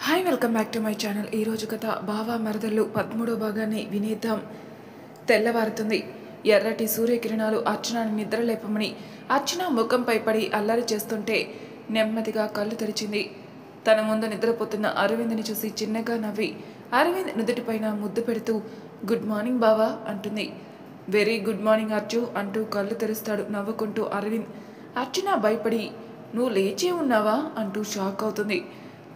Hi welcome back to my channel. ఈరోజు కథ బావా మరదళ్ళు 13వ భాగాన్ని వినేద్దాం. తెల్లవారుతుంది. ఎర్రటి సూర్యకిరణాలు అర్చనని నిద్రలేపమని అర్చన ముఖంపై పడి అల్లరి చేస్తుంటే నెమ్మదిగా కళ్ళు తెరిచింది. తన ముందు నిద్రపోతున్న అరవింద్ని చూసి చిన్నగా నవ్వి అరవింద్ నుదుటిపైన ముద్దు పెడుతూ గుడ్ మార్నింగ్ బావా అంటుంది. వెరీ గుడ్ మార్నింగ్ అర్జు అంటూ కళ్ళు తెరుస్తాడు నవ్వుకుంటూ అరవింద్. అర్చన భయపడి నువ్వు లేచే ఉన్నావా అంటూ షాక్ అవుతుంది.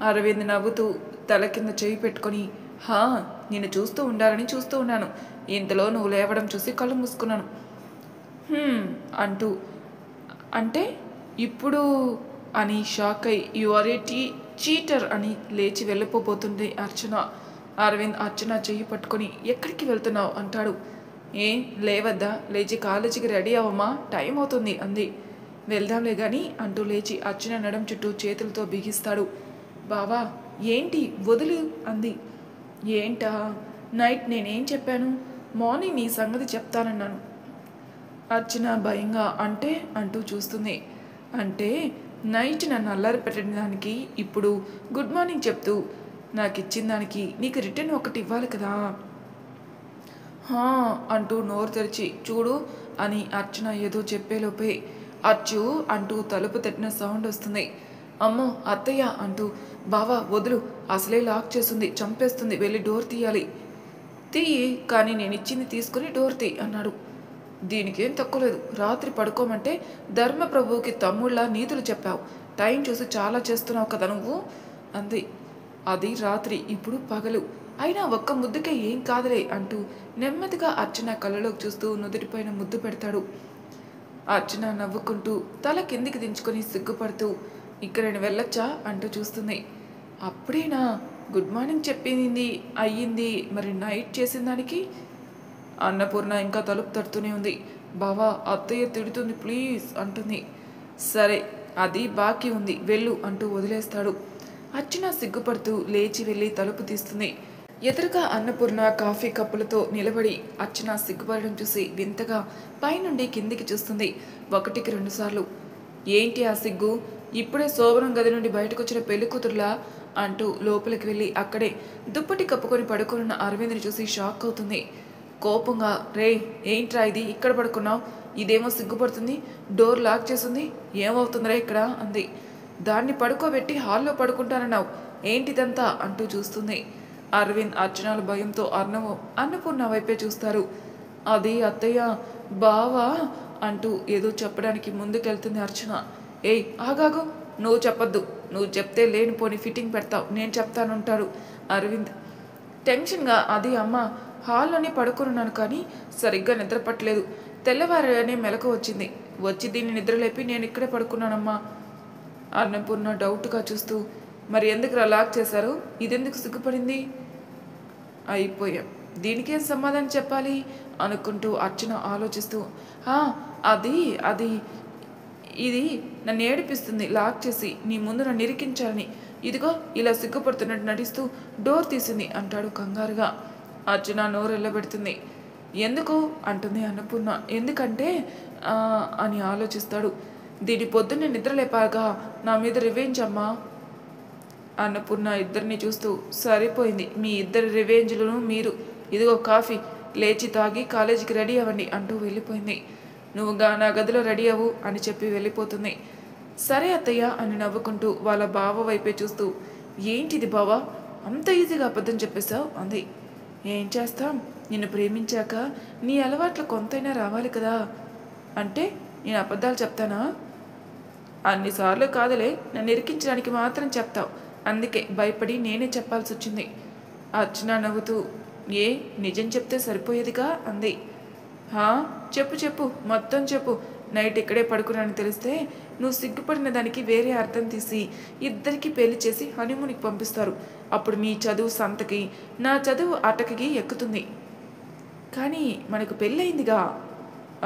అరవింద్ నవ్వుతూ తల కింద చేయి పెట్టుకొని హా నిన్ను చూస్తూ ఉండాలని చూస్తూ ఉన్నాను, ఇంతలో నువ్వు లేవడం చూసి కళ్ళు మూసుకున్నాను అంటూ అంటే ఇప్పుడు అని షాక్ అయి యు ఆర్ ఏ చీటర్ అని లేచి వెళ్ళిపోబోతుంది అర్చన. అరవింద్ అర్చన చెయ్యి పట్టుకొని ఎక్కడికి వెళ్తున్నావు అంటాడు. ఏం లేవద్దా, లేచి కాలేజీకి రెడీ అవ్వమ్మా, టైం అవుతుంది అంది. వెళ్దాంలే కానీ అంటూ లేచి అర్చన నడం చుట్టూ చేతులతో బిగిస్తాడు. బావా ఏంటి వదులు అంది. ఏంటా నైట్ నేనేం చెప్పాను, మార్నింగ్ నీ సంగతి చెప్తానన్నాను. అర్చన భయంగా అంటే అంటూ చూస్తుంది. అంటే నైట్ నన్ను అల్లరి పెట్టిన దానికి ఇప్పుడు గుడ్ మార్నింగ్ చెప్తూ నాకు ఇచ్చిన దానికి నీకు రిటర్న్ ఒకటి ఇవ్వాలి కదా అంటూ నోరు తెరిచి చూడు అని అర్చన ఏదో చెప్పేలోపే అచ్చు అంటూ తలుపు తట్టిన సౌండ్ వస్తుంది. అమ్మో అత్తయ్య అంటూ బావా వదులు, అసలే లాక్ చేస్తుంది, చంపేస్తుంది, వెళ్ళి డోర్ తీయాలి. తీయి కానీ నేను ఇచ్చింది తీసుకుని డోర్ తీ అన్నాడు. దీనికేం తక్కువలేదు, రాత్రి పడుకోమంటే ధర్మప్రభువుకి తమ్ముళ్ళ నీతులు చెప్పావు, టైం చూసి చాలా చేస్తున్నావు కదా నువ్వు అంది. అది రాత్రి, ఇప్పుడు పగలు, అయినా ఒక్క ముద్దుకే ఏం కాదులే అంటూ నెమ్మదిగా అర్చన కళ్ళలోకి చూస్తూ నుదుటిపైన ముద్దు పెడతాడు. అర్చన నవ్వుకుంటూ తల కిందికి దించుకొని సిగ్గుపడుతూ ఇక్కడ నేను వెళ్ళొచ్చా అంటూ చూస్తుంది. అప్పుడేనా గుడ్ మార్నింగ్ చెప్పింది అయ్యింది, మరి నైట్ చేసిన దానికి? అన్నపూర్ణ ఇంకా తలుపు తడుతూనే ఉంది. బావా అత్తయ్య తిడుతుంది ప్లీజ్ అంటుంది. సరే అది బాకీ ఉంది వెళ్ళు అంటూ వదిలేస్తాడు. అర్చన సిగ్గుపడుతూ లేచి వెళ్ళి తలుపు తీస్తుంది. ఎదురుగా అన్నపూర్ణ కాఫీ కప్పులతో నిలబడి అర్చన సిగ్గుపడడం చూసి వింతగా పైనుండి కిందికి చూస్తుంది. 1కి 2 సార్లు. ఏంటి ఆ సిగ్గు, ఇప్పుడే శోభనం గది నుండి బయటకు వచ్చిన పెళ్లి కూతురులా అంటూ లోపలికి వెళ్ళి అక్కడే దుప్పటి కప్పుకొని పడుకున్న అరవింద్ని చూసి షాక్ అవుతుంది. కోపంగా రే ఏంట్రా ఇది, ఇక్కడ పడుకున్నావు, ఇదేమో సిగ్గుపడుతుంది, డోర్ లాక్ చేసింది, ఏమవుతుందిరా ఇక్కడ అంది. దాన్ని పడుకోబెట్టి హాల్లో పడుకుంటానన్నావు, ఏంటిదంతా అంటూ చూస్తుంది. అరవింద్ అర్చనల భయంతో అన్నపూర్ణ వైపే చూస్తారు. అది అత్తయ్య బావా అంటూ ఏదో చెప్పడానికి ముందుకెళ్తుంది అర్చన. ఏయ్ ఆగాగు, నువ్వు చెప్పొద్దు, నువ్వు చెప్తే లేనిపోని ఫిట్టింగ్ పెడతావు, నేను చెప్తానంటాడు అరవింద్ టెన్షన్గా. అది అమ్మ హాల్లోనే పడుకున్నాను కానీ సరిగ్గా నిద్ర పట్టలేదు, తెల్లవారనే మెలకు వచ్చింది, వచ్చి దీన్ని నిద్రలేపి నేను ఇక్కడే పడుకున్నానమ్మా. అన్నపూర్ణ డౌట్గా చూస్తూ మరి ఎందుకు లాక్ చేశారు, ఇదెందుకు సిగ్గుపడింది? అయిపోయాం, దీనికేం సమాధానం చెప్పాలి అనుకుంటూ అర్చన ఆలోచిస్తూ అది ఇది నన్ను ఏడిపిస్తుంది, లాక్ చేసి నీ ముందు నన్ను ఇరికించాలని ఇదిగో ఇలా సిగ్గుపడుతున్నట్టు నటిస్తూ డోర్ తీసింది అంటాడు కంగారుగా. అర్చన నోరెళ్ళబెడుతుంది. ఎందుకు అంటుంది అన్నపూర్ణ. ఎందుకంటే అని ఆలోచిస్తాడు. దీని పొద్దున్నే నిద్రలేపాగా నా మీద రివెంజ్ అమ్మా. అన్నపూర్ణ ఇద్దరిని చూస్తూ సరిపోయింది, మీ ఇద్దరి రివెంజ్లను మీరు, ఇదిగో కాఫీ, లేచి తాగి కాలేజీకి రెడీ అవ్వండి అంటూ వెళ్ళిపోయింది. నువ్వుగా నా గదిలో రెడీ అవ్వు అని చెప్పి వెళ్ళిపోతుంది. సరే అత్తయ్య అని నవ్వుకుంటూ వాళ్ళ బావ వైపే చూస్తూ ఏంటిది బావా అంత ఈజీగా అబద్ధం చెప్పేశావు అంది. ఏం చేస్తాం, నిన్ను ప్రేమించాక నీ అలవాట్లు కొంతైనా రావాలి కదా. అంటే నేను అబద్ధాలు చెప్తానా? అన్నిసార్లు కాదులే, నన్ను ఇరికించడానికి మాత్రం చెప్తావు, అందుకే భయపడి నేనే చెప్పాల్సి వచ్చింది. అర్చన నవ్వుతూ ఏ నిజం చెప్తే సరిపోయేదిగా అంది. చెప్పు మొత్తం చెప్పు, నైట్ ఇక్కడే పడుకున్నానని తెలిస్తే నువ్వు సిగ్గుపడిన దానికి వేరే అర్థం తీసి ఇద్దరికి పెళ్లి చేసి హనీమూన్కి పంపిస్తారు, అప్పుడు నీ చదువు సంతకి నా చదువు అటకకి ఎక్కుతుంది. కానీ మనకు పెళ్ళయిందిగా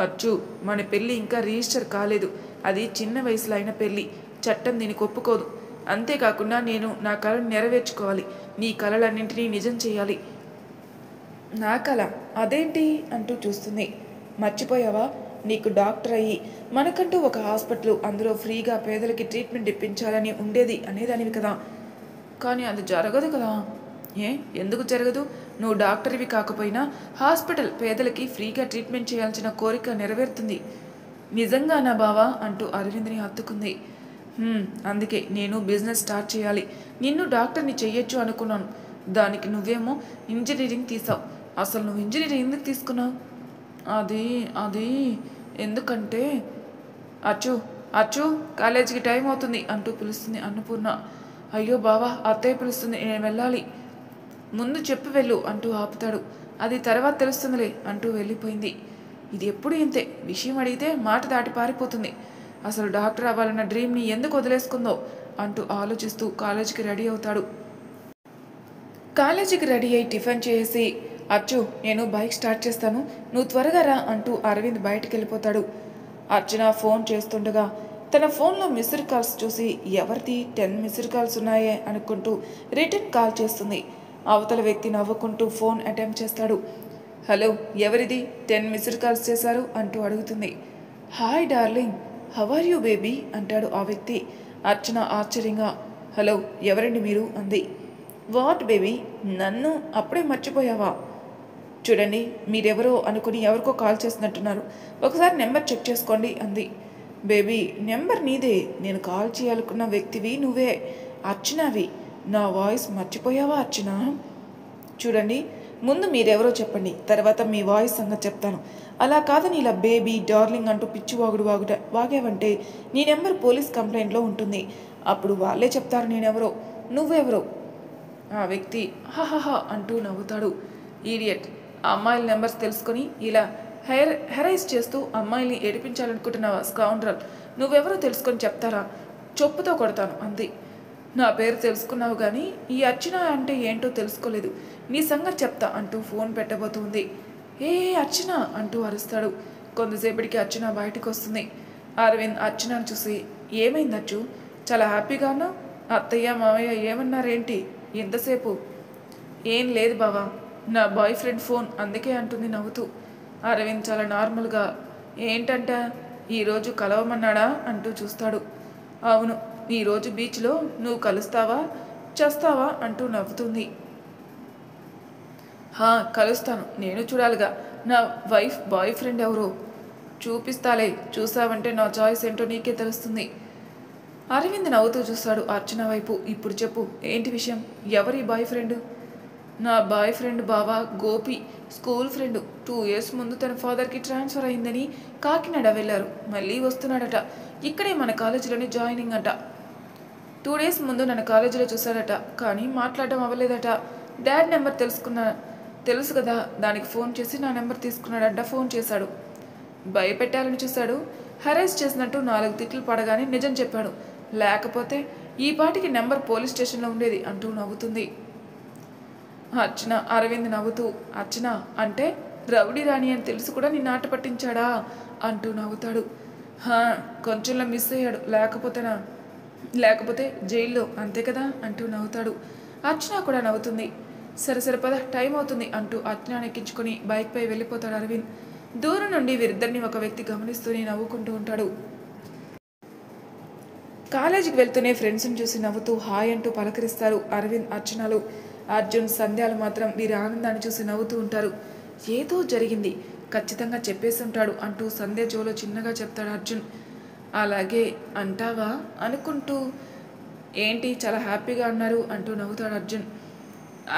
అర్జు, మన పెళ్ళి ఇంకా రిజిస్టర్ కాలేదు, అది చిన్న వయసులో అయిన పెళ్ళి, చట్టం దీనికి ఒప్పుకోదు. అంతేకాకుండా నేను నా కళను నెరవేర్చుకోవాలి, నీ కళలన్నింటినీ నిజం చేయాలి. నా కళ అదేంటి అంటూ చూస్తుంది. మర్చిపోయావా, నీకు డాక్టర్ అయ్యి మనకంటూ ఒక హాస్పిటల్, అందులో ఫ్రీగా పేదలకి ట్రీట్మెంట్ ఇప్పించాలని ఉండేది అనేదానివి కదా. కానీ అది జరగదు కదా. ఏ ఎందుకు జరగదు? నువ్వు డాక్టర్వి కాకపోయినా హాస్పిటల్ పేదలకి ఫ్రీగా ట్రీట్మెంట్ చేయాల్సిన కోరిక నెరవేరుతుంది. నిజంగానా బావా అంటూ అరవింద్ని హత్తుకుంది. అందుకే నేను బిజినెస్ స్టార్ట్ చేయాలి, నిన్ను డాక్టర్ని చెయ్యొచ్చు అనుకున్నాను. దానికి నువ్వేమో ఇంజనీరింగ్ తీసావు. అసలు నువ్వు ఇంజనీరింగ్ ఎందుకు తీసుకున్నావు? అది అది ఎందుకంటే అచ్చు అచ్చు కాలేజీకి టైం అవుతుంది అంటూ పిలుస్తుంది అన్నపూర్ణ. అయ్యో బావా, అత్తయ్య పిలుస్తుంది, నేను వెళ్ళాలి. ముందు చెప్పి వెళ్ళు అంటూ ఆపుతాడు. అది తర్వాత తెలుస్తుందిలే అంటూ వెళ్ళిపోయింది. ఇది ఎప్పుడు ఇంతే, విషయం అడిగితే మాట దాటి పారిపోతుంది. అసలు డాక్టర్ అవ్వాలన్న డ్రీమ్ని ఎందుకు వదిలేసుకుందో అంటూ ఆలోచిస్తూ కాలేజీకి రెడీ అవుతాడు. కాలేజీకి రెడీ అయి టిఫిన్ చేసి, అచ్చు నేను బైక్ స్టార్ట్ చేస్తాను, నువ్వు త్వరగా రా అంటూ అరవింద్ బయటికి వెళ్ళిపోతాడు. అర్చన ఫోన్ చేస్తుండగా తన ఫోన్లో మిస్డ్ కాల్స్ చూసి ఎవరిది 10 మిస్డ్ కాల్స్ ఉన్నాయే అనుకుంటూ రిటర్న్ కాల్ చేస్తుంది. అవతల వ్యక్తి నవ్వుకుంటూ ఫోన్ అటెంప్ట్ చేస్తాడు. హలో, ఎవరిది 10 మిస్డ్ కాల్స్ చేశారు అంటూ అడుగుతుంది. Hi darling, how are you baby అంటాడు ఆ వ్యక్తి. అర్చన ఆశ్చర్యంగా, హలో ఎవరండి మీరు అంది. వాట్ బేబీ, నన్ను అప్పుడే మర్చిపోయావా? చూడండి, మీరెవరో అనుకుని ఎవరికో కాల్ చేసినట్టున్నారు, ఒకసారి నెంబర్ చెక్ చేసుకోండి అంది. బేబీ, నెంబర్ నీదే, నేను కాల్ చేయాలనుకున్న వ్యక్తివి నువ్వే, అర్చనవి. నా వాయిస్ మర్చిపోయావా అర్చన? చూడండి, ముందు మీరెవరో చెప్పండి, తర్వాత మీ వాయిస్ సంగతి చెప్తాను. అలా కాదని ఇలా బేబీ డార్లింగ్ అంటూ పిచ్చివాగుడు వాగావంటే నీ నెంబర్ పోలీస్ కంప్లైంట్లో ఉంటుంది. అప్పుడు వాళ్ళే చెప్తారు నేనెవరో, నువ్వెవరో. ఆ వ్యక్తి హహహ అంటూ నవ్వుతాడు. ఈడియట్, ఆ అమ్మాయిల నెంబర్స్ తెలుసుకొని ఇలా హెరైజ్ చేస్తూ అమ్మాయిల్ని ఏడిపించాలనుకుంటున్నావా స్కౌండ్రల్? నువ్వెవరో తెలుసుకొని చెప్తారా? చొప్పుతో కొడతాను అంది. నా పేరు తెలుసుకున్నావు కానీ ఈ అర్చన అంటే ఏంటో తెలుసుకోలేదు, నీ సంగతి చెప్తా అంటూ ఫోన్ పెట్టబోతుంది. ఏ అర్చన అంటూ అరుస్తాడు. కొంతసేపటికి అర్చన బయటకు వస్తుంది. అరవింద్ అర్చనను చూసి, ఏమైంది అచ్చు, చాలా హ్యాపీగా ఉన్నావు? అత్తయ్య మావయ్య ఏమన్నారేంటి ఎంతసేపు? ఏం లేదు బావా, నా బాయ్ ఫ్రెండ్ ఫోన్, అందుకే అంటుంది నవ్వుతూ. అరవింద్ చాలా నార్మల్గా, ఏంటంట ఈరోజు కలవమన్నాడా అంటూ చూస్తాడు. అవును, ఈరోజు బీచ్లో నువ్వు కలుస్తావా చేస్తావా అంటూ నవ్వుతుంది. కలుస్తాను, నేను చూడాలిగా నా వైఫ్ బాయ్ ఫ్రెండ్ ఎవరో. చూపిస్తాలే, చూసావంటే నా చాయిస్ ఏంటో నీకే తెలుస్తుంది. అరవింద్ నవ్వుతూ చూస్తాడు అర్చన వైపు. ఇప్పుడు చెప్పు, ఏంటి విషయం, ఎవరి బాయ్ ఫ్రెండ్? నా బాయ్ ఫ్రెండ్ బావా గోపి, స్కూల్ ఫ్రెండ్. 2 years ముందు తన ఫాదర్కి ట్రాన్స్ఫర్ అయిందని కాకినాడ వెళ్ళారు, మళ్ళీ వస్తున్నాడట. ఇక్కడే మన కాలేజీలోనే జాయినింగ్ అంట. 2 days ముందు నన్ను కాలేజీలో చూశాడట, కానీ మాట్లాడడం అవ్వలేదట. డాడ్ నెంబర్ తెలుసు కదా, దానికి ఫోన్ చేసి నా నెంబర్ తీసుకున్నాడంట. ఫోన్ చేశాడు, భయపెట్టాలని చూశాడు, హెరాస్ చేసినట్టు 4 తిట్లు పడగానే నిజం చెప్పాడు, లేకపోతే ఈ పాటికి నెంబర్ పోలీస్ స్టేషన్లో ఉండేది అంటూ నవ్వుతుంది. అర్చన అరవింద్ నవ్వుతూ, అర్చన అంటే రౌడీ రాణి అని తెలిసి కూడా నిన్ను ఆట పట్టించాడా అంటూ నవ్వుతాడు. కొంచెంలో మిస్ అయ్యాడు, లేకపోతే జైల్లో, అంతే కదా అంటూ నవ్వుతాడు. అర్చన కూడా నవ్వుతుంది. సరే పద, టైం అవుతుంది అంటూ అర్చన ఎక్కించుకొని బైక్పై వెళ్ళిపోతాడు అరవింద్. దూరం నుండి వీరిద్దరిని ఒక వ్యక్తి గమనిస్తూనే నవ్వుకుంటూ ఉంటాడు. కాలేజీకి వెళ్తూనే ఫ్రెండ్స్ని చూసి నవ్వుతూ హాయ్ అంటూ పలకరిస్తారు అరవింద్ అర్చనలు. అర్జున్ సంధ్యాలు మాత్రం వీరి ఆనందాన్ని చూసి నవ్వుతూ ఉంటారు. ఏదో జరిగింది, ఖచ్చితంగా చెప్పేసి ఉంటాడు అంటూ సంధ్య జోలో చిన్నగా చెప్తాడు అర్జున్. అలాగే అంటావా అనుకుంటూ, ఏంటి చాలా హ్యాపీగా అన్నారు అంటూ నవ్వుతాడు అర్జున్.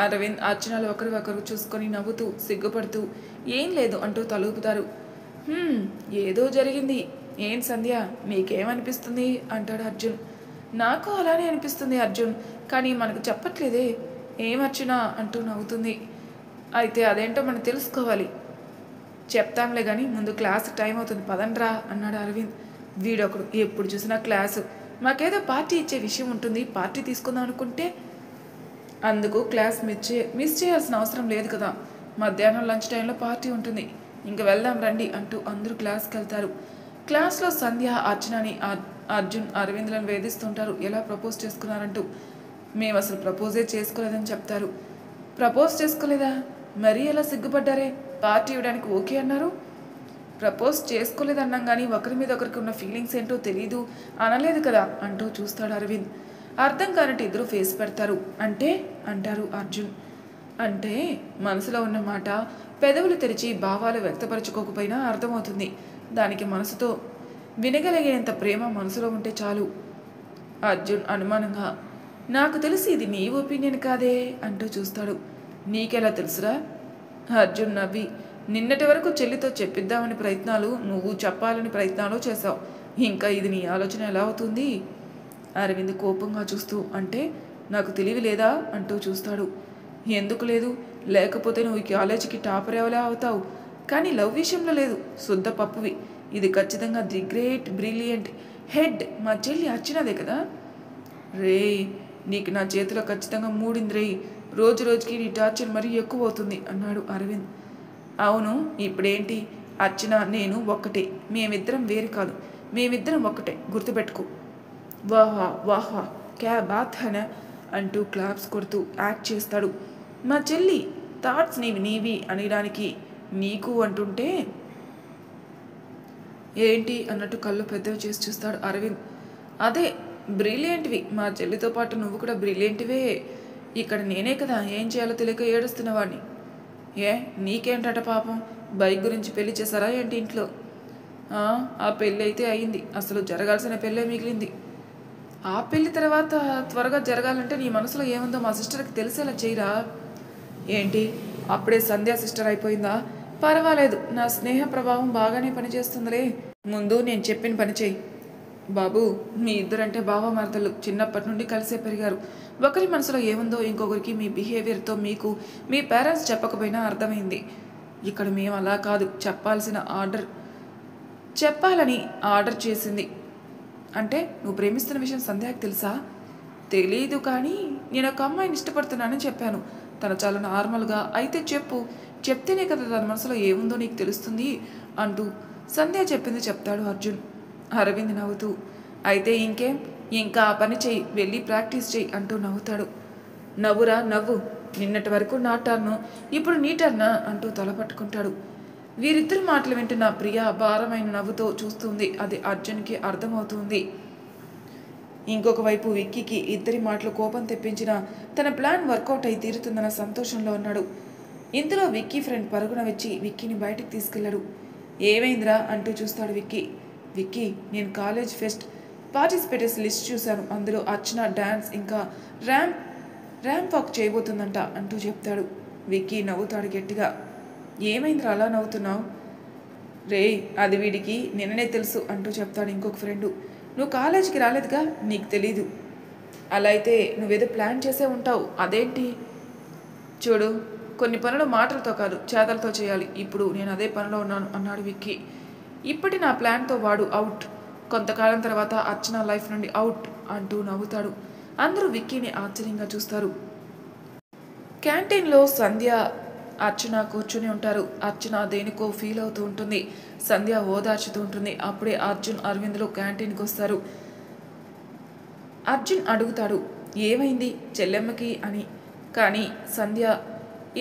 అరవింద్ అర్చనలు ఒకరు చూసుకొని నవ్వుతూ సిగ్గుపడుతూ, ఏం లేదు అంటూ తలూపుతారు. ఏదో జరిగింది, ఏం సంధ్య మీకేమనిపిస్తుంది అంటాడు అర్జున్. నాకు అలానే అనిపిస్తుంది అర్జున్, కానీ మనకు చెప్పట్లేదే, ఏమర్చునా అంటూ నవ్వుతుంది. అయితే అదేంటో మనం తెలుసుకోవాలి. చెప్తాంలే కానీ ముందు క్లాస్ టైం అవుతుంది, పదండ్రా అన్నాడు అరవింద్. వీడొకడు ఎప్పుడు చూసినా క్లాసు, మాకేదో పార్టీ ఇచ్చే విషయం ఉంటుంది, పార్టీ తీసుకుందాం అనుకుంటే అందుకు క్లాస్ మిస్ చేయాల్సిన అవసరం లేదు కదా, మధ్యాహ్నం లంచ్ టైంలో పార్టీ ఉంటుంది, ఇంక వెళ్దాం రండి అంటూ అందరూ క్లాస్కి వెళ్తారు. క్లాస్లో సంధ్య అర్చనని అర్జున్ అరవింద్లను వేధిస్తుంటారు, ఎలా ప్రపోజ్ చేసుకున్నారంటూ. మేము అసలు ప్రపోజే చేసుకోలేదని చెప్తారు. ప్రపోజ్ చేసుకోలేదా, మరీ ఎలా సిగ్గుపడ్డారే, పార్టీ ఇవ్వడానికి ఓకే అన్నారు. ప్రపోజ్ చేసుకోలేదన్నాం కానీ ఒకరి మీద ఒకరికి ఉన్న ఫీలింగ్స్ ఏంటో తెలీదు అనలేదు కదా అంటూ చూస్తాడు అరవింద్. అర్థం కానట్టు ఇద్దరు ఫేస్ పెడతారు. అంటే అంటారు అర్జున్. అంటే మనసులో ఉన్న మాట పెదవులు తెరిచి భావాలు వ్యక్తపరచుకోకపోయినా అర్థమవుతుంది. దానికి మనసుతో వినగలిగేంత ప్రేమ మనసులో ఉంటే చాలు. అర్జున్ అనుమానంగా, నాకు తెలిసి ఇది నీ ఒపీనియన్ కాదే అంటూ చూస్తాడు. నీకెలా తెలుసురా? అర్జున్ నవ్వి, నిన్నటి వరకు చెల్లితో చెప్పిద్దామని ప్రయత్నాలు, నువ్వు చెప్పాలని ప్రయత్నాలు చేశావు. ఇంకా ఇది నీ ఆలోచన ఎలా అవుతుంది? అరవింద్ కోపంగా చూస్తూ, అంటే నాకు తెలివి లేదా అంటూ చూస్తాడు. ఎందుకు లేదు? లేకపోతే నువ్వు ఈ కాలేజీకి టాపర్ ఎవలా అవుతావు. కానీ లవ్ విషయంలో లేదు, శుద్ధ పప్పువి. ఇది ఖచ్చితంగా ది గ్రేట్ బ్రిలియంట్ హెడ్ మా చెల్లి అర్చనదే కదా. రే, నీకు నా చేతిలో ఖచ్చితంగా మూడింది రే. రోజు రోజుకి నీ టార్చర్ మరీ ఎక్కువ అవుతుంది అన్నాడు అరవింద్. అవును, ఇప్పుడేంటి? అర్చన నేను ఒక్కటే, మేమిద్దరం వేరు కాదు, మేమిద్దరం ఒక్కటే, గుర్తుపెట్టుకో. వాహా వాహా, క్యా బాత్ హనా అంటూ క్లాప్స్ కొడుతూ యాక్ట్ చేస్తాడు. మా చెల్లి థాట్స్ నీవి అనడానికి నీకు అంటుంటే ఏంటి అన్నట్టు కళ్ళు పెద్దవి చేసి చూస్తాడు అరవింద్. అదే బ్రిలియంట్వి, మా చెల్లితో పాటు నువ్వు కూడా బ్రిలియంట్వే. ఇక్కడ నేనే కదా ఏం చేయాలో తెలియక ఏడుస్తున్నవాడిని. ఏ నీకేంటట పాపం, బైక్ గురించి పెళ్లి చేశారా ఏంటి ఇంట్లో? ఆ పెళ్ళి అయితే అయింది, అసలు జరగాల్సిన పెళ్ళే మిగిలింది. ఆ పెళ్లి తర్వాత త్వరగా జరగాలంటే నీ మనసులో ఏముందో మా సిస్టర్కి తెలిసేలా చేయరా. ఏంటి అప్పుడే సంధ్యా సిస్టర్ అయిపోయిందా? పర్వాలేదు, నా స్నేహ ప్రభావం బాగానే పనిచేస్తుందిలే. ముందు నేను చెప్పిన పని చేయి. బాబు, మీ ఇద్దరంటే బావమరదలు, చిన్నప్పటి నుండి కలిసే పెరిగారు. ఒకరి మనసులో ఏముందో ఇంకొకరికి మీ బిహేవియర్తో మీకు మీ పేరెంట్స్ చెప్పకపోయినా అర్థమైంది. ఇక్కడ మేము అలా కాదు, చెప్పాలని ఆర్డర్ చేసింది. అంటే నువ్వు ప్రేమిస్తున్న విషయం సంధ్యాకి తెలుసా? తెలీదు, కానీ నేను ఒక అమ్మాయిని ఇష్టపడుతున్నానని చెప్పాను. తను చాలా నార్మల్గా, అయితే చెప్తేనే కదా తన మనసులో ఏముందో నీకు తెలుస్తుంది అంటూ సంధ్య చెప్పింది చెప్తాడు అర్జున్. అరవింద్ నవ్వుతూ, అయితే ఇంకేం, ఇంకా ఆ పని చెయ్యి, వెళ్ళి ప్రాక్టీస్ చెయ్యి అంటూ నవ్వుతాడు. నవ్వురా నవ్వు, నిన్నటి వరకు నా టర్ను, ఇప్పుడు నీ టర్నా అంటూ తల పట్టుకుంటాడు. వీరిద్దరు మాటలు వింటున్న ప్రియ భారమైన నవ్వుతో చూస్తుంది. అది అర్జున్కి అర్థమవుతుంది. ఇంకొక వైపు విక్కీకి ఇద్దరి మాటలు కోపం తెప్పించిన తన ప్లాన్ వర్కౌట్ అయి తీరుతుందన్న సంతోషంలో ఉన్నాడు. ఇంతలో విక్కీ ఫ్రెండ్ పరుగున వచ్చి విక్కీని బయటికి తీసుకెళ్లాడు. ఏమైందిరా అంటూ చూస్తాడు విక్కీ. విక్కీ, నేను కాలేజ్ ఫెస్ట్ పార్టిసిపేటర్స్ లిస్ట్ చూశాను, అందులో అర్చన డ్యాన్స్ ఇంకా ర్యాంప్ వాక్ చేయబోతుందంట అంటూ చెప్తాడు. విక్కీ నవ్వుతాడు గట్టిగా. ఏమైందిరా అలా నవ్వుతున్నావు? రే, అది వీడికి నిన్ననే తెలుసు అంటూ చెప్తాడు ఇంకొక ఫ్రెండు. నువ్వు కాలేజీకి రాలేదుగా, నీకు తెలీదు. అలా అయితే నువ్వేదో ప్లాన్ చేసే ఉంటావు, అదేంటి? చూడు, కొన్ని పనులు మాటలతో కాదు చేతలతో చేయాలి. ఇప్పుడు నేను అదే పనిలో ఉన్నాను అన్నాడు విక్కీ. ఇప్పటి నా ప్లాన్తో వాడు అవుట్, కొంతకాలం తర్వాత అర్చన లైఫ్ నుండి అవుట్ అంటూ నవ్వుతాడు. అందరూ విక్కీని ఆశ్చర్యంగా చూస్తారు. క్యాంటీన్లో సంధ్య అర్చన కూర్చుని ఉంటారు. అర్చన దేనికో ఫీల్ అవుతూ ఉంటుంది. సంధ్య ఓదార్చుతూ ఉంటుంది. అప్పుడే అర్జున్ అరవింద్లో క్యాంటీన్కి వస్తారు. అర్జున్ అడుగుతాడు, ఏమైంది చెల్లెమ్మకి అని. కానీ సంధ్య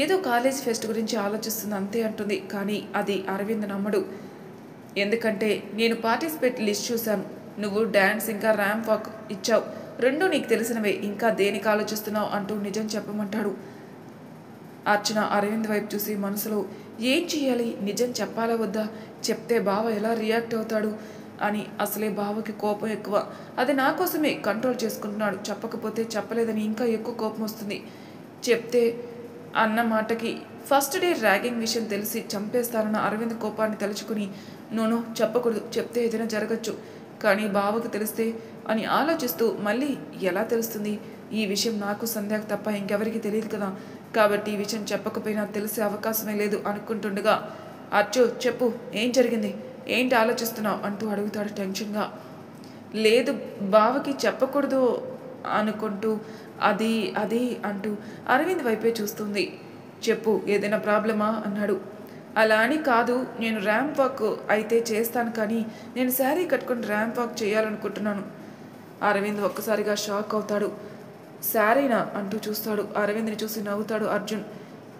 ఏదో కాలేజ్ ఫెస్ట్ గురించి ఆలోచిస్తుంది అంతే అంటుంది. కానీ అది అరవింద్ నమ్మడు. ఎందుకంటే నేను పార్టిసిపేట్ లిస్ట్ చూశాను, నువ్వు డ్యాన్స్ ఇంకా ర్యాంప్ వాక్ ఇచ్చావు, రెండూ నీకు తెలిసినవే, ఇంకా దేనికి ఆలోచిస్తున్నావు అంటూ నిజం చెప్పమంటాడు. అర్చన అరవింద్ వైపు చూసి మనసులో ఏం చేయాలి, నిజం చెప్పాలా వద్దా, చెప్తే బావ ఎలా రియాక్ట్ అవుతాడు అని. అసలే బావకి కోపం ఎక్కువ, అది నా కోసమే కంట్రోల్ చేసుకుంటున్నాడు. చెప్పకపోతే చెప్పలేదని ఇంకా ఎక్కువ కోపం వస్తుంది. చెప్తే అన్న మాటకి ఫస్ట్ డే ర్యాగింగ్ విషయం తెలిసి చంపేస్తానన్న అరవింద్ కోపాన్ని తలుచుకుని నోనో చెప్పకూడదు, చెప్తే ఏదైనా జరగచ్చు, కానీ బావకు తెలిస్తే అని ఆలోచిస్తూ మళ్ళీ ఎలా తెలుస్తుంది, ఈ విషయం నాకు సంధ్యాకు తప్ప ఇంకెవరికి తెలియదు కదా, కాబట్టి ఈ విషయం చెప్పకపోయినా తెలిసే అవకాశమే లేదు అనుకుంటుండగా అచ్చు చెప్పు, ఏం జరిగింది, ఏంటి ఆలోచిస్తున్నావు అంటూ అడుగుతాడు టెన్షన్గా. లేదు, బావకి చెప్పకూడదు అనుకుంటూ అది అది అంటూ అరవింద్ వైపే చూస్తుంది. చెప్పు, ఏదైనా ప్రాబ్లమా అన్నాడు. అలా అని కాదు, నేను ర్యాంప్ వాక్ అయితే చేస్తాను, కానీ నేను శారీ కట్టుకుని ర్యాంప్ వాక్ చేయాలనుకుంటున్నాను. అరవింద్ ఒక్కసారిగా షాక్ అవుతాడు. శారీనా అంటూ చూస్తాడు. అరవింద్ని చూసి నవ్వుతాడు అర్జున్.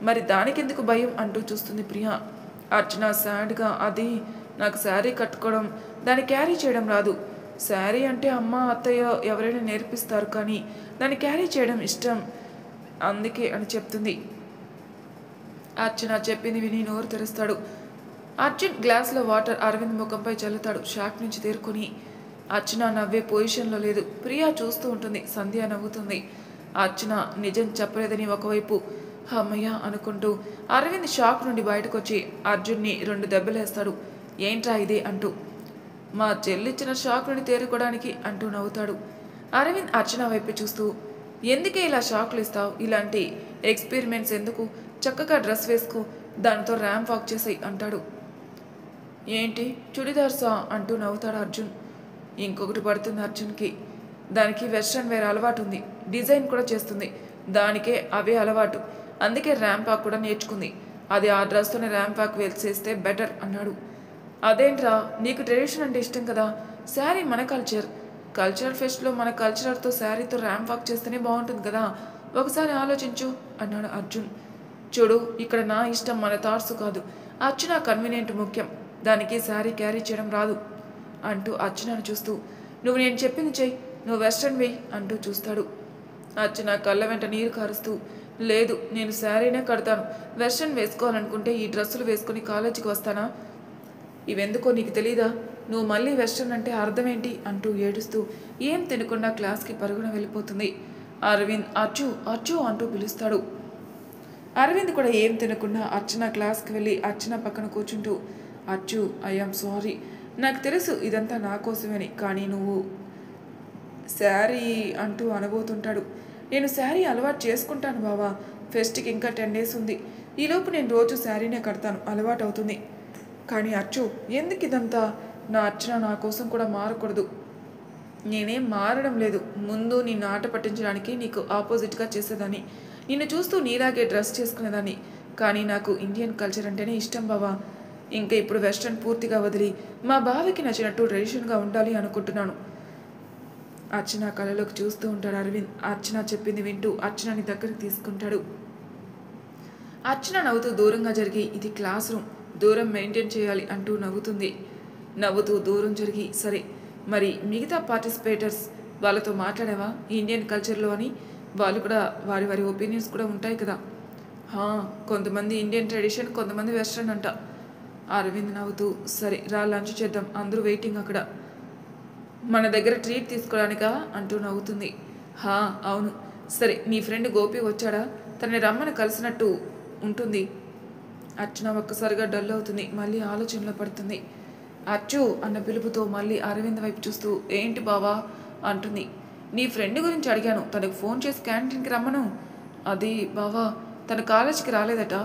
మరి దానికెందుకు భయం అంటూ చూస్తుంది ప్రియ. అర్చన సాడ్గా, అది నాకు శారీ కట్టుకోవడం, దాన్ని క్యారీ చేయడం రాదు, శారీ అంటే అమ్మ అత్తయ్య ఎవరైనా నేర్పిస్తారు, కానీ దాన్ని క్యారీ చేయడం ఇష్టం అందుకే అని చెప్తుంది. అర్చన చెప్పింది విని నోరు తెరుస్తాడు. అర్జున్ గ్లాస్లో వాటర్ అరవింద్ ముఖంపై చల్లుతాడు. షాక్ నుంచి తేరుకొని అర్చన నవ్వే పొజిషన్లో లేదు. ప్రియా చూస్తూ ఉంటుంది. సంధ్య నవ్వుతుంది. అర్చన నిజం చెప్పలేదని ఒకవైపు అమ్మయ్య అనుకుంటూ అరవింద్ షాక్ నుండి బయటకు వచ్చి అర్జున్ని 2 దెబ్బలేస్తాడు. ఏంట్రా ఇదే అంటూ. మా చెల్లిచ్చిన షాక్ నుండి తేరుకోవడానికి అంటూ నవ్వుతాడు. అరవింద్ అర్చన వైపు చూస్తూ, ఎందుకే ఇలా షాక్లు ఇస్తావు? ఇలాంటి ఎక్స్పెరిమెంట్స్ ఎందుకు? చక్కగా డ్రెస్ వేసుకో, దానితో ర్యాంప్ వాక్ చేసాయి అంటాడు. ఏంటి చుడిదార్సా అంటూ నవ్వుతాడు అర్జున్. ఇంకొకటి పడుతుంది అర్జున్కి. దానికి వెస్ట్రన్ వేర్ అలవాటు ఉంది, డిజైన్ కూడా చేస్తుంది, దానికే అవే అలవాటు, అందుకే ర్యాంప్ వాక్ కూడా నేర్చుకుంది. అది ఆ డ్రెస్తోనే ర్యాంప్ వాక్ చేస్తే బెటర్ అన్నాడు. అదేంట్రా, నీకు ట్రెడిషన్ అంటే ఇష్టం కదా, శారీ మన కల్చరల్ ఫెస్ట్లో మన కల్చరర్తో శారీతో ర్యాంప్ వాక్ చేస్తేనే బాగుంటుంది కదా, ఒకసారి ఆలోచించు అన్నాడు అర్జున్. చూడు, ఇక్కడ నా ఇష్టం మన థాట్స్ కాదు, అర్చన కన్వీనియంట్ ముఖ్యం, దానికి శారీ క్యారీ చేయడం రాదు అంటూ అర్చనను చూస్తూ, నువ్వు నేను చెప్పింది చెయ్యి, నువ్వు వెస్ట్రన్ వెయ్యి అంటూ చూస్తాడు. అర్చన కళ్ళ వెంట నీరు కారుస్తూ, లేదు నేను శారీనే కడతాను, వెస్ట్రన్ వేసుకోవాలనుకుంటే ఈ డ్రెస్సులు వేసుకుని కాలేజీకి వస్తానా? ఇవెందుకో నీకు తెలీదా? నువ్వు మళ్ళీ వెస్ట్రన్ అంటే అర్థం ఏంటి అంటూ ఏడుస్తూ ఏం తినకుండా క్లాస్కి పరుగున వెళ్ళిపోతుంది. అరవింద్ అచ్చు అచ్చు అంటూ పిలుస్తాడు. అరవింద్ కూడా ఏం తినకుండా అర్చన క్లాస్కి వెళ్ళి అర్చన పక్కన కూర్చుంటూ, అచ్చు ఐఎమ్ సారీ, నాకు తెలుసు ఇదంతా నా కోసమని, కానీ నువ్వు శారీ అంటూ అనబోతుంటాడు. నేను శారీ అలవాటు చేసుకుంటాను బావా, ఫెస్ట్కి ఇంకా 10 days ఉంది, ఈలోపు నేను రోజు శారీనే కడతాను, అలవాటు అవుతుంది. కానీ అచ్చు ఎందుకు ఇదంతా? నా అర్చన నా కోసం కూడా మారకూడదు. నేనేం మారడం లేదు, ముందు నిన్ను ఆట పట్టించడానికి నీకు ఆపోజిట్గా చేసేదాన్ని, నిన్ను చూస్తూ నీలాగే డ్రెస్ చేసుకునేదాన్ని, కానీ నాకు ఇండియన్ కల్చర్ అంటేనే ఇష్టం బావా. ఇంకా ఇప్పుడు వెస్ట్రన్ పూర్తిగా వదిలి మా బావకి నచ్చినట్టు ట్రెడిషన్గా ఉండాలి అనుకుంటున్నాను. అర్చన కళ్ళలోకి చూస్తూ ఉంటాడు అరవింద్. అర్చన చెప్పింది వింటూ అర్చనని దగ్గరికి తీసుకుంటాడు. అర్చన నవ్వుతూ దూరంగా జరిగి, ఇది క్లాస్ రూమ్, దూరం మెయింటైన్ చేయాలి అంటూ నవ్వుతుంది. నవ్వుతూ దూరం జరిగి, సరే మరి మిగతా పార్టిసిపేటర్స్ వాళ్ళతో మాట్లాడావా ఇండియన్ కల్చర్లో అని? వాళ్ళు కూడా వారి వారి ఒపీనియన్స్ కూడా ఉంటాయి కదా. కొంతమంది ఇండియన్ ట్రెడిషన్, కొంతమంది వెస్ట్రన్ అంట. అరవింద్ నవ్వుతూ, సరే రా లంచ్ చేద్దాం, అందరూ వెయిటింగ్ అక్కడ. మన దగ్గర ట్రీట్ తీసుకోవడానికా అంటూ నవ్వుతుంది. అవును. సరే నీ ఫ్రెండ్ గోపి వచ్చాడా? తనని రమ్మని కలిసినట్టు ఉంటుంది. అర్చన ఒక్కసారిగా డల్ అవుతుంది. మళ్ళీ ఆలోచనలో పడుతుంది. అచ్చు అన్న పిలుపుతో మళ్ళీ అరవింద్ వైపు చూస్తూ, ఏంటి బావా అంటుంది. నీ ఫ్రెండ్ గురించి అడిగాను, తనకు ఫోన్ చేసి క్యాంటీన్కి రమ్మను. అది బావా, తన కాలేజీకి రాలేదట,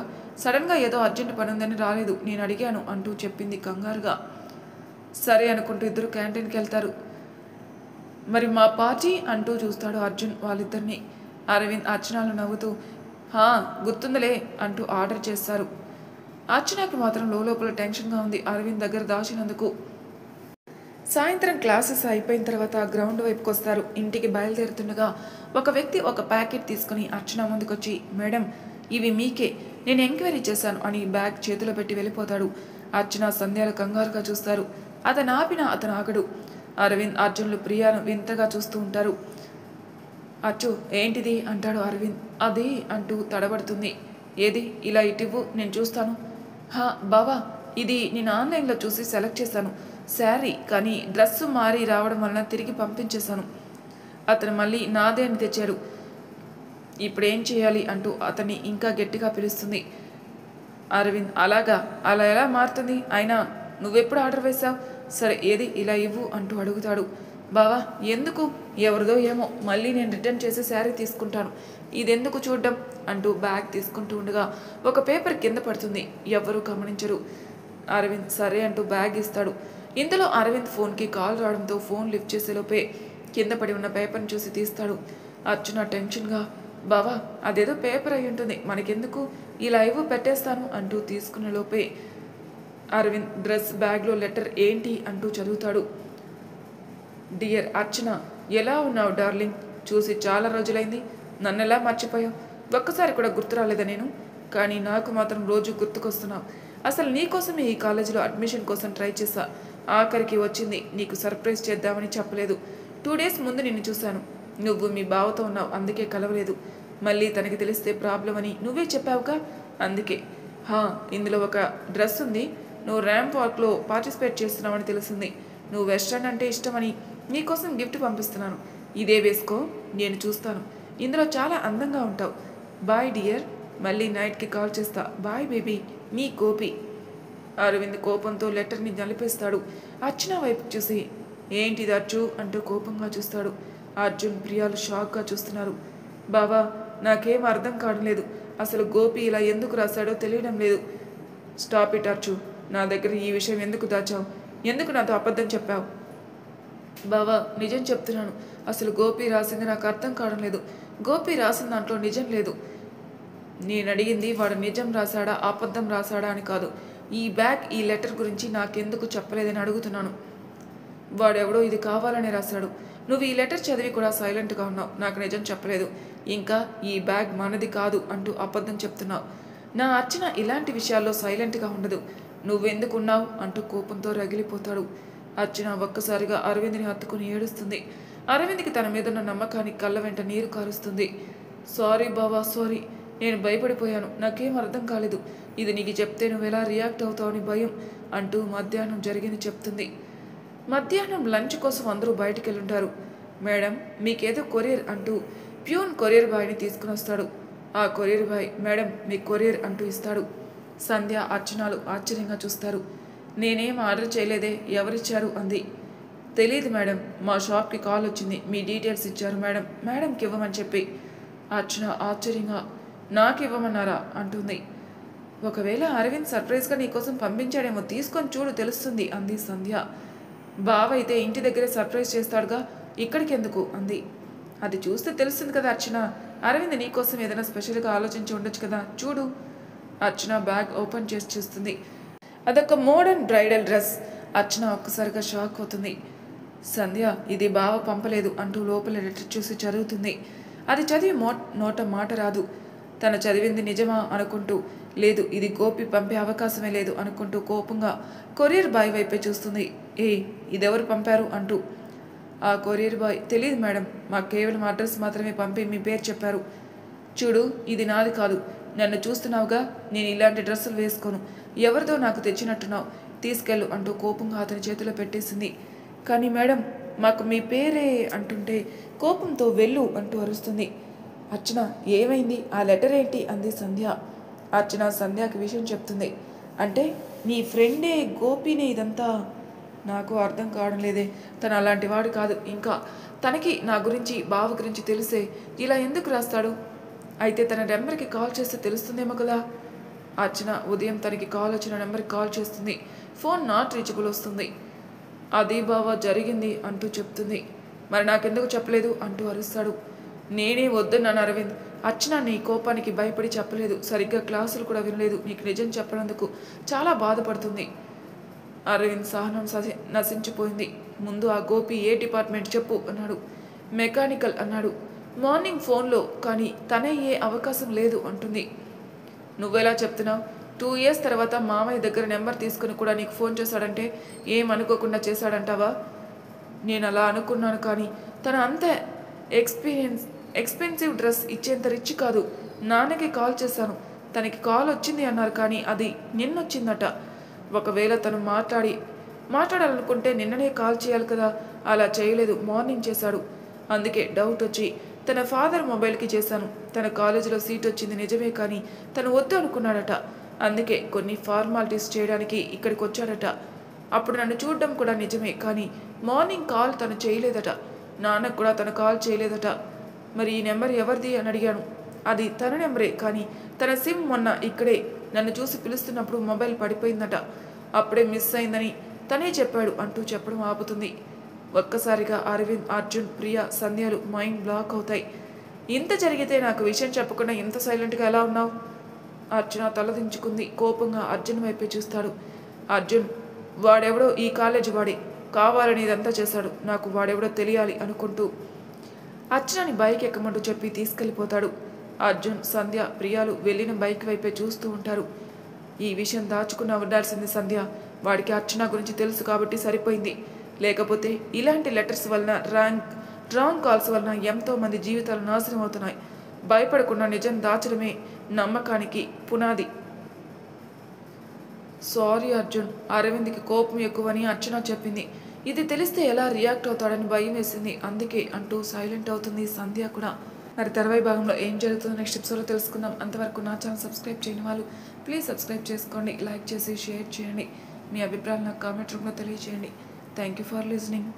సడన్గా ఏదో అర్జెంట్ పని ఉందని రాలేదు, నేను అడిగాను అంటూ చెప్పింది కంగారుగా. సరే అనుకుంటూ ఇద్దరు క్యాంటీన్కి వెళ్తారు. మరి మా పార్టీ అంటూ చూస్తాడు అర్జున్ వాళ్ళిద్దరిని. అరవింద్ అర్చనలు నవ్వుతూ, గుర్తుందిలే అంటూ ఆర్డర్ చేస్తారు. అర్చనకి మాత్రం లోపల టెన్షన్గా ఉంది అరవింద్ దగ్గర దాచినందుకు. సాయంత్రం క్లాసెస్ అయిపోయిన తర్వాత గ్రౌండ్ వైపుకి వస్తారు. ఇంటికి బయలుదేరుతుండగా ఒక వ్యక్తి ఒక ప్యాకెట్ తీసుకుని అర్చన ముందుకొచ్చి, మేడం ఇవి మీకే, నేను ఎంక్వైరీ చేశాను అని బ్యాగ్ చేతిలో పెట్టి వెళ్ళిపోతాడు. అర్చన సంధ్యాలు కంగారుగా చూస్తారు. అతను ఆపినా అతను ఆగడు. అరవింద్ అర్జున్లు ప్రియాను వింతగా చూస్తూ ఉంటారు. అచ్చు ఏంటిది అంటాడు అరవింద్. అది అంటూ తడబడుతుంది. ఏది ఇలా ఇటివ్వు, నేను చూస్తాను. బావా, ఇది నేను ఆన్లైన్లో చూసి సెలెక్ట్ చేశాను శారీ, కానీ డ్రెస్సు మారి రావడం వలన తిరిగి పంపించేశాను. అతను మళ్ళీ నాదే అని తెచ్చాడు, ఇప్పుడేం చేయాలి అంటూ అతన్ని ఇంకా గట్టిగా పిలుస్తుంది. అరవింద్ అలాగా, అలా ఎలా మారుతుంది? అయినా నువ్వెప్పుడు ఆర్డర్ వేశావు? సరే ఏది ఇలా ఇవ్వు అంటూ అడుగుతాడు. బావా ఎందుకు? ఎవరిదో ఏమో, మళ్ళీ నేను రిటర్న్ చేసి శారీ తీసుకుంటాను, ఇదెందుకు చూడ్డం అంటూ బ్యాగ్ తీసుకుంటూ ఉండగా ఒక పేపర్ కింద పడుతుంది. ఎవ్వరూ గమనించరు. అరవింద్ సరే అంటూ బ్యాగ్ ఇస్తాడు. ఇందులో అరవింద్ ఫోన్కి కాల్ రావడంతో ఫోన్ లిఫ్ట్ చేసేలోపే కింద పడి ఉన్న పేపర్ని చూసి తీస్తాడు. అర్చన టెన్షన్గా, బావా అదేదో పేపర్ అయి ఉంటుంది, మనకెందుకు, ఇలా ఇవ్వు పెట్టేస్తాను అంటూ తీసుకునే లోపే అరవింద్ డ్రెస్ బ్యాగ్లో లెటర్ ఏంటి అంటూ చదువుతాడు. డియర్ అర్చన, ఎలా ఉన్నావు డార్లింగ్? చూసి చాలా రోజులైంది, నన్నెలా మర్చిపోయావు? ఒక్కసారి కూడా గుర్తు రాలేదా నేను? కానీ నాకు మాత్రం రోజు గుర్తుకొస్తున్నావు. అసలు నీకోసమే ఈ కాలేజీలో అడ్మిషన్ కోసం ట్రై చేశా, ఆఖరికి వచ్చింది నీకు సర్ప్రైజ్ చేద్దామని చెప్పలేదు. 2 డేస్ ముందు నిన్ను చూశాను. నువ్వు మీ బావతో ఉన్నావు, అందుకే కలవలేదు. మళ్ళీ తనకి తెలిస్తే ప్రాబ్లం అని నువ్వే చెప్పావుగా, అందుకే. ఇందులో ఒక డ్రెస్ ఉంది. నువ్వు ర్యాంప్ వాక్లో పార్టిసిపేట్ చేస్తున్నావని తెలిసింది. నువ్వు వెస్ట్రన్ అంటే ఇష్టమని నీకోసం గిఫ్ట్ పంపిస్తున్నాను. ఇదే వేసుకో, నేను చూస్తాను. ఇందులో చాలా అందంగా ఉంటావు. బాయ్ డియర్, మళ్ళీ నైట్కి కాల్ చేస్తా. బాయ్ బేబీ, నీ గోపి. అరవింద్ కోపంతో లెటర్ని నలిపేస్తాడు. అర్చన వైపు చూసి ఏంటిది అర్జు అంటూ కోపంగా చూస్తాడు. అర్జున్, ప్రియాలు షాక్గా చూస్తున్నారు. బావా, నాకేం అర్థం కావట్లేదు. అసలు గోపి ఇలా ఎందుకు రాశాడో తెలియడం లేదు. స్టాప్ ఇట్ అర్జు, నా దగ్గర ఈ విషయం ఎందుకు దాచావు? ఎందుకు నాతో అబద్ధం చెప్పావు? బావా, నిజం చెప్తున్నాను. అసలు గోపి రాసింది నాకు అర్థం కావడం లేదు. గోపి రాసిన దాంట్లో నిజం లేదు. నేను అడిగింది వాడు నిజం రాశాడా అబద్ధం రాశాడా అని కాదు. ఈ బ్యాగ్, ఈ లెటర్ గురించి నాకెందుకు చెప్పలేదని అడుగుతున్నాను. వాడెవడో ఇది కావాలని రాశాడు. నువ్వు ఈ లెటర్ చదివి కూడా సైలెంట్గా ఉన్నావు. నాకు నిజం చెప్పలేదు. ఇంకా ఈ బ్యాగ్ మనది కాదు అంటూ అబద్ధం చెప్తున్నావు. నా అర్చన ఇలాంటి విషయాల్లో సైలెంట్గా ఉండదు. నువ్వెందుకున్నావు అంటూ కోపంతో రగిలిపోతాడు. అర్చన ఒక్కసారిగా అరవింద్ని హత్తుకుని ఏడుస్తుంది. అరవింద్కి తన మీదున్న నమ్మకానికి కళ్ళ వెంట నీరు కారుస్తుంది. సారీ బావా, సారీ. నేను భయపడిపోయాను. నాకేం అర్థం కాలేదు. ఇది నీకు చెప్తే నువ్వు ఎలా రియాక్ట్ అవుతావని భయం అంటూ మధ్యాహ్నం జరిగింది చెప్తుంది. మధ్యాహ్నం లంచ్ కోసం అందరూ బయటికి వెళ్ళుంటారు. మేడం, మీకేదో కొరియర్ అంటూ ప్యూన్ కొరియర్ బాయ్ని తీసుకుని వస్తాడు. ఆ కొరియర్ బాయ్, మేడం మీ కొరియర్ అంటూ ఇస్తాడు. సంధ్య, అర్చనలు ఆశ్చర్యంగా చూస్తారు. నేనేం ఆర్డర్ చేయలేదే, ఎవరిచ్చారు అంది. తెలియదు మేడం, మా షాప్కి కాల్ వచ్చింది. మీ డీటెయిల్స్ ఇచ్చారు మేడం, మేడంకి ఇవ్వమని చెప్పి. అర్చన ఆశ్చర్యంగా, నాకు ఇవ్వమన్నారా అంటుంది. ఒకవేళ అరవింద్ సర్ప్రైజ్గా నీకోసం పంపించాడేమో, తీసుకొని చూడు తెలుస్తుంది అంది సంధ్య. బావ అయితే ఇంటి దగ్గరే సర్ప్రైజ్ చేస్తాడుగా, ఇక్కడికి ఎందుకు అంది. అది చూస్తే తెలుస్తుంది కదా అర్చన, అరవింద్ నీకోసం ఏదైనా స్పెషల్గా ఆలోచించి ఉండొచ్చు కదా, చూడు. అర్చన బ్యాగ్ ఓపెన్ చేసి చూస్తుంది. అదొక మోడర్న్ బ్రైడల్ డ్రెస్. అర్చన ఒక్కసారిగా షాక్ అవుతుంది. సంధ్య, ఇది బావ పంపలేదు అంటూ లోపల లెటర్ చూసి చదువుతుంది. అది చదివి నోట మాట రాదు. తను చదివింది నిజమా అనుకుంటూ, లేదు ఇది గోపి పంపే అవకాశమే లేదు అనుకుంటూ కోపంగా కొరియర్ బాయ్ వైపే చూస్తుంది. ఇదెవరు పంపారు అంటూ. ఆ కొరియర్ బాయ్, తెలియదు మేడం, మాకు కేవలం అడ్రస్ మాత్రమే పంపి మీ పేరు చెప్పారు. చూడు, ఇది నాది కాదు. నన్ను చూస్తున్నావుగా, నేను ఇలాంటి డ్రెస్సులు వేసుకోను. ఎవరిదో నాకు తెచ్చినట్టున్నావు, తీసుకెళ్ళు అంటూ కోపంగా అతని చేతిలో పెట్టేసింది. కానీ మేడం, మాకు మీ పేరే అంటుంటే కోపంతో వెళ్ళు అంటూ అరుస్తుంది. అర్చన, ఏమైంది? ఆ లెటర్ ఏంటి అంది సంధ్య. అర్చన సంధ్యకి విషయం చెప్తుంది. అంటే నీ ఫ్రెండే గోపినే ఇదంతా? నాకు అర్థం కావడం లేదే. తను అలాంటి వాడు కాదు. ఇంకా తనకి నా గురించి, బావ గురించి తెలిసే ఇలా ఎందుకు రాస్తాడు? అయితే తన నెంబర్కి కాల్ చేస్తే తెలుస్తుందేమో కదా. అర్చన ఉదయం తనకి కాల్ వచ్చిన నెంబర్కి కాల్ చేస్తుంది. ఫోన్ నాట్ రీచబుల్ వస్తుంది. అది బావ జరిగింది అంటూ చెప్తుంది. మరి నాకెందుకు చెప్పలేదు అంటూ అరుస్తాడు. నేనే వద్దన్నాను అరవింద్. అర్చన నీ కోపానికి భయపడి చెప్పలేదు. సరిగ్గా క్లాసులు కూడా వినలేదు. నీకు నిజం చెప్పనందుకు చాలా బాధపడుతుంది. అరవింద్ సహనం నశించిపోయింది. ముందు ఆ గోపి ఏ డిపార్ట్మెంట్ చెప్పు అన్నాడు. మెకానికల్ అన్నాడు. మార్నింగ్ ఫోన్లో, కానీ తనయ్యే అవకాశం లేదు అంటుంది. నువ్వెలా చెప్తున్నావు? 2 years తర్వాత మామయ్య దగ్గర నెంబర్ తీసుకుని కూడా నీకు ఫోన్ చేశాడంటే ఏమనుకోకుండా చేశాడంటావా? నేను అలా అనుకున్నాను, కానీ తన అంత ఎక్స్పెన్సివ్ డ్రెస్ ఇచ్చేంత రిచ్ కాదు. నాన్నకి కాల్ చేశాను. తనకి కాల్ వచ్చింది అన్నారు, కానీ అది నిన్నొచ్చిందట. ఒకవేళ తను మాట్లాడాలనుకుంటే నిన్ననే కాల్ చేయాలి కదా. అలా చేయలేదు, మార్నింగ్ చేశాడు. అందుకే డౌట్ వచ్చి తన ఫాదర్ మొబైల్కి చేశాను. తన కాలేజీలో సీట్ వచ్చింది నిజమే, కానీ తను వద్దు అనుకున్నాడట. అందుకే కొన్ని ఫార్మాలిటీస్ చేయడానికి ఇక్కడికి వచ్చాడట. అప్పుడు నన్ను చూడడం కూడా నిజమే, కానీ మార్నింగ్ కాల్ తను చేయలేదట. నాన్నకు కూడా తను కాల్ చేయలేదట. మరి ఈ నెంబర్ ఎవరిది అని అడిగాను. అది తన నెంబరే, కానీ తన సిమ్ మొన్న ఇక్కడే నన్ను చూసి పిలుస్తున్నప్పుడు మొబైల్ పడిపోయిందట. అప్పుడే మిస్ అయిందని తనే చెప్పాడు అంటూ చెప్పడం ఆపుతుంది. ఒక్కసారిగా అరవింద్, అర్జున్, ప్రియ, సంధ్యలు మైండ్ బ్లాక్ అవుతాయి. ఇంత జరిగితే నాకు విషయం చెప్పకుండా ఇంత సైలెంట్గా ఎలా ఉన్నావు? అర్జున తలదించుకుంది. కోపంగా అర్జున్ వైపే చూస్తాడు. అర్జున్, వాడెవడో ఈ కాలేజీ వాడే, కావాలని ఇదంతా చేశాడు. నాకు వాడెవడో తెలియాలి అనుకుంటూ అర్చనని బైక్ ఎక్కమంటూ చెప్పి తీసుకెళ్ళిపోతాడు. అర్జున్, సంధ్య, ప్రియాలు వెళ్ళిన బైక్ వైపే చూస్తూ ఉంటారు. ఈ విషయం దాచుకున్నా ఉండాల్సింది సంధ్య. వాడికి అర్చన గురించి తెలుసు కాబట్టి సరిపోయింది. లేకపోతే ఇలాంటి లెటర్స్ వలన రాంగ్ కాల్స్ వలన ఎంతోమంది జీవితాలు నాశనం అవుతున్నాయి. భయపడకుండా నిజం దాచడమే నమ్మకానికి పునాది. సారీ అర్జున్, అరవింద్కి కోపం ఎక్కువని అర్చన చెప్పింది. ఇది తెలిస్తే ఎలా రియాక్ట్ అవుతాడని భయం వేసింది, అందుకే అంటూ సైలెంట్ అవుతుంది సంధ్య కూడా. మరి తర్వాయి భాగంలో ఏం జరుగుతుందో నెక్స్ట్ ఎపిసోడ్లో తెలుసుకుందాం. అంతవరకు నా ఛానల్ సబ్స్క్రైబ్ చేయని వాళ్ళు ప్లీజ్ సబ్స్క్రైబ్ చేసుకోండి, లైక్ చేసి షేర్ చేయండి. మీ అభిప్రాయాలు నాకు కామెంట్ రూపంలో తెలియజేయండి. Thank you for listening.